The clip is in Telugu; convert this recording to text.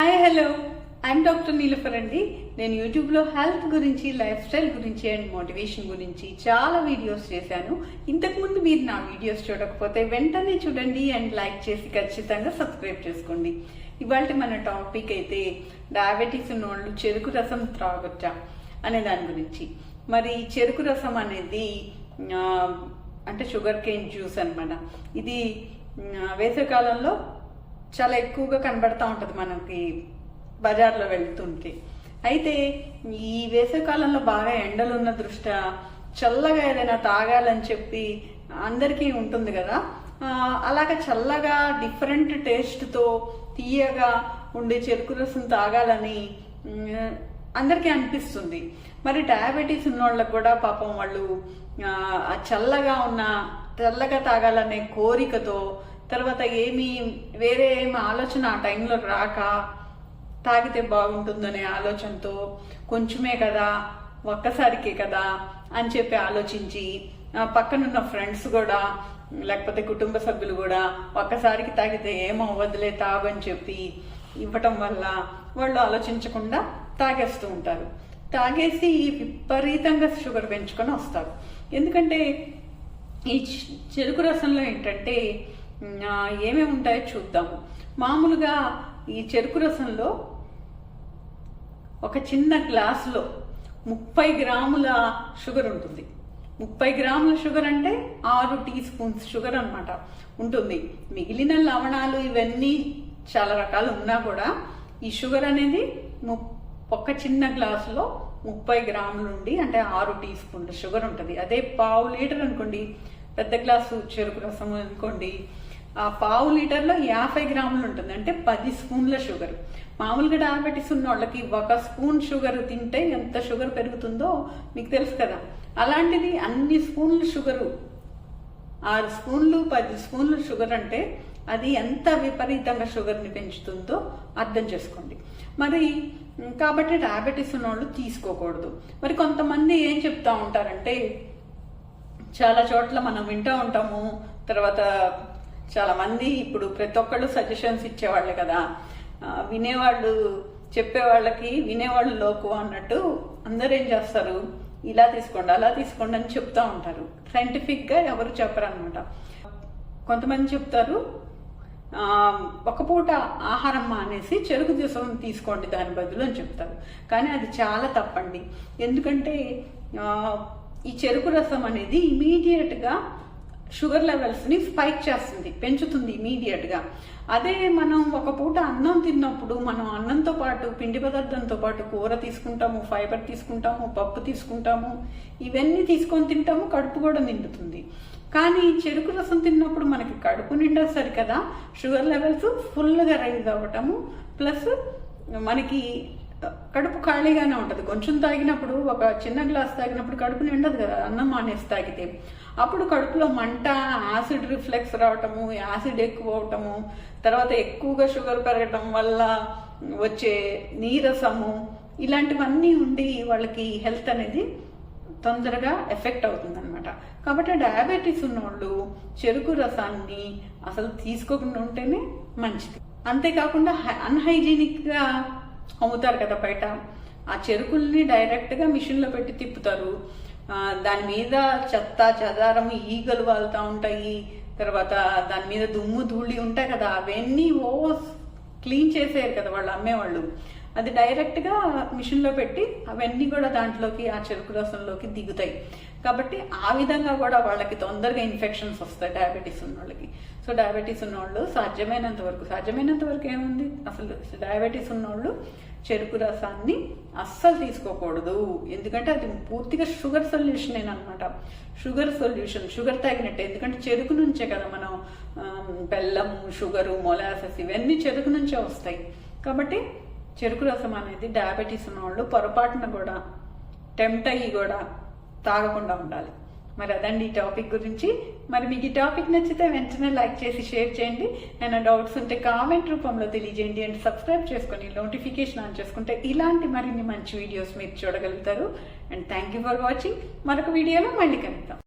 Hi hello I'm doctor Niloufer అండి. నేను యూట్యూబ్లో హెల్త్ గురించి, లైఫ్ స్టైల్ గురించి అండ్ మోటివేషన్ గురించి చాలా వీడియోస్ చేశాను. ఇంతకుముందు మీరు నా వీడియోస్ చూడకపోతే వెంటనే చూడండి అండ్ లైక్ చేసి ఖచ్చితంగా సబ్స్క్రైబ్ చేసుకోండి. ఇవాళ మన టాపిక్ అయితే డయాబెటీస్ ఉన్నోళ్ళు చెరుకు రసం త్రాగొచ్చా అనే దాని గురించి. మరి చెరుకు రసం అనేది అంటే షుగర్ కేన్ జ్యూస్ అనమాట. ఇది వేసవికాలంలో చాలా ఎక్కువగా కనబడతా ఉంటుంది మనకి బజార్లో వెళ్తుంటే. అయితే ఈ వేసవికాలంలో బాగా ఎండలు ఉన్న దృష్ట్యా చల్లగా ఏదైనా తాగాలని చెప్పి అందరికీ ఉంటుంది కదా. అలాగా చల్లగా డిఫరెంట్ టేస్ట్తో తీయగా ఉండే చెరుకు రసం తాగాలని అందరికీ అనిపిస్తుంది. మరి డయాబెటీస్ ఉన్న వాళ్ళకి కూడా పాపం వాళ్ళు చల్లగా తాగాలనే కోరికతో, తర్వాత వేరే ఏమి ఆలోచన ఆ టైంలో రాక, తాగితే బాగుంటుందనే ఆలోచనతో కొంచెమే కదా, ఒక్కసారికే కదా అని చెప్పి ఆలోచించి పక్కనున్న ఫ్రెండ్స్ కూడా లేకపోతే కుటుంబ సభ్యులు కూడా ఒక్కసారికి తాగితే ఏమవ్వదులే తాగని చెప్పి ఇవ్వటం వల్ల వాళ్ళు ఆలోచించకుండా తాగేస్తూ ఉంటారు. తాగేసి విపరీతంగా షుగర్ పెంచుకొని వస్తారు. ఎందుకంటే ఈ చెరుకు రసంలో ఏంటంటే ఏమేమి ఉంటాయో చూద్దాము. మామూలుగా ఈ చెరుకు రసంలో ఒక చిన్న గ్లాసులో 30 గ్రాముల షుగర్ ఉంటుంది. 30 గ్రాముల షుగర్ అంటే 6 టీ స్పూన్స్ షుగర్ అనమాట ఉంటుంది. మిగిలిన లవణాలు ఇవన్నీ చాలా రకాలు ఉన్నా కూడా ఈ షుగర్ అనేది ఒక చిన్న గ్లాసులో 30 గ్రాముల నుండి అంటే 6 టీ స్పూన్ల షుగర్ ఉంటుంది. అదే పావు లీటర్ అనుకోండి, పెద్ద గ్లాసు చెరుకు రసం అనుకోండి, ఆ పావు లీటర్లో 50 గ్రాములు ఉంటుంది, అంటే 10 స్పూన్ల షుగర్. మామూలుగా డయాబెటీస్ ఉన్న వాళ్ళకి 1 స్పూన్ షుగర్ తింటే ఎంత షుగర్ పెరుగుతుందో మీకు తెలుసు కదా. అలాంటిది అన్ని స్పూన్ల షుగరు, 6 స్పూన్లు 10 స్పూన్ల షుగర్ అంటే అది ఎంత విపరీతంగా షుగర్ని పెంచుతుందో అర్థం చేసుకోండి. మరి కాబట్టి డయాబెటీస్ ఉన్న వాళ్ళు తీసుకోకూడదు. మరి కొంతమంది ఏం చెప్తా ఉంటారంటే, చాలా చోట్ల మనం వింటూ ఉంటాము, తర్వాత చాలా మంది ఇప్పుడు ప్రతి ఒక్కళ్ళు సజెషన్స్ ఇచ్చేవాళ్ళు కదా, వినేవాళ్ళు చెప్పేవాళ్ళకి వినేవాళ్ళు లోకు అన్నట్టు అందరూ ఏం చేస్తారు, ఇలా తీసుకోండి అలా తీసుకోండి అని చెప్తా ఉంటారు. సైంటిఫిక్గా ఎవరు చెప్పరు అనమాట. కొంతమంది చెప్తారు ఒక పూట ఆహారం మానేసి చెరుకు రసం తీసుకోండి దాని బదులు అని చెప్తారు. కానీ అది చాలా తప్పండి. ఎందుకంటే ఈ చెరుకు రసం అనేది ఇమీడియట్గా షుగర్ లెవెల్స్ని స్పైక్ చేస్తుంది, పెంచుతుంది ఇమీడియట్గా. అదే మనం ఒక పూట అన్నం తిన్నప్పుడు మనం అన్నంతో పాటు పిండి పదార్థంతో పాటు కూర తీసుకుంటాము, ఫైబర్ తీసుకుంటాము, పప్పు తీసుకుంటాము, ఇవన్నీ తీసుకొని తింటాము, కడుపు కూడా నిండుతుంది. కానీ చెరుకు రసం తిన్నప్పుడు మనకి కడుపు నిండదు సరికదా, షుగర్ లెవెల్స్ ఫుల్గా రైజ్ అవ్వటము, ప్లస్ మనకి కడుపు ఖాళీగానే ఉంటుంది. కొంచెం తాగినప్పుడు, ఒక చిన్న గ్లాస్ తాగినప్పుడు కడుపు నిండదు కదా అన్నం మానేసి తాగితే. అప్పుడు కడుపులో మంట, యాసిడ్ రిఫ్లెక్స్ రావటము, యాసిడ్ ఎక్కువ అవటము, తర్వాత ఎక్కువగా షుగర్ పెరగటం వల్ల వచ్చే నీరసము, ఇలాంటివన్నీ ఉండి వాళ్ళకి హెల్త్ అనేది తొందరగా ఎఫెక్ట్ అవుతుందన్నమాట. కాబట్టి డయాబెటీస్ ఉన్నవాళ్ళు చెరుకు రసాన్ని అసలు తీసుకోకుండా ఉంటేనే మంచిది. అంతేకాకుండా అన్హైజీనిక్గా అమ్ముతారు కదా బయట, ఆ చెరుకుల్ని డైరెక్ట్గా మిషన్లో పెట్టి తిప్పుతారు. దాని మీద చెత్త చెదారం, ఈగలు వాళ్తూ ఉంటాయి, తర్వాత దాని మీద దుమ్ము ధూళి ఉంటాయి కదా, అవన్నీ క్లీన్ చేసేయారు కదా వాళ్ళు అమ్మేవాళ్ళు. అది డైరెక్ట్గా మిషన్లో పెట్టి అవన్నీ కూడా దాంట్లోకి, ఆ చెరుకు రసంలోకి దిగుతాయి. కాబట్టి ఆ విధంగా కూడా వాళ్ళకి తొందరగా ఇన్ఫెక్షన్స్ వస్తాయి డయాబెటీస్ ఉన్న వాళ్ళకి. సో డయాబెటీస్ ఉన్నవాళ్ళు సాధ్యమైనంత వరకు ఏముంది, అసలు డయాబెటీస్ ఉన్నవాళ్ళు చెరుకు రసాన్ని అస్సలు తీసుకోకూడదు. ఎందుకంటే అది పూర్తిగా షుగర్ సొల్యూషన్ అనమాట. షుగర్ తాగినట్టే. ఎందుకంటే చెరుకు నుంచే కదా మనం బెల్లము, షుగరు, మొలాసెస్ ఇవన్నీ చెరుకు నుంచే వస్తాయి. కాబట్టి చెరుకు రసం అనేది డయాబెటీస్ ఉన్నవాళ్ళు పొరపాటున కూడా టెంప్ట్ అయ్యి కూడా తాగకుండా ఉండాలి. మరి అదండి ఈ టాపిక్ గురించి. మరి మీకు ఈ టాపిక్ నచ్చితే వెంటనే లైక్ చేసి షేర్ చేయండి. ఏమైనా డౌట్స్ ఉంటే కామెంట్ రూపంలో తెలియజేయండి. అండ్ సబ్స్క్రైబ్ చేసుకొని నోటిఫికేషన్ ఆన్ చేసుకుంటే ఇలాంటి మరిన్ని మంచి వీడియోస్ మీరు చూడగలుగుతారు. And thank you for watching. మరొక వీడియోలో మళ్ళీ కలుద్దాం.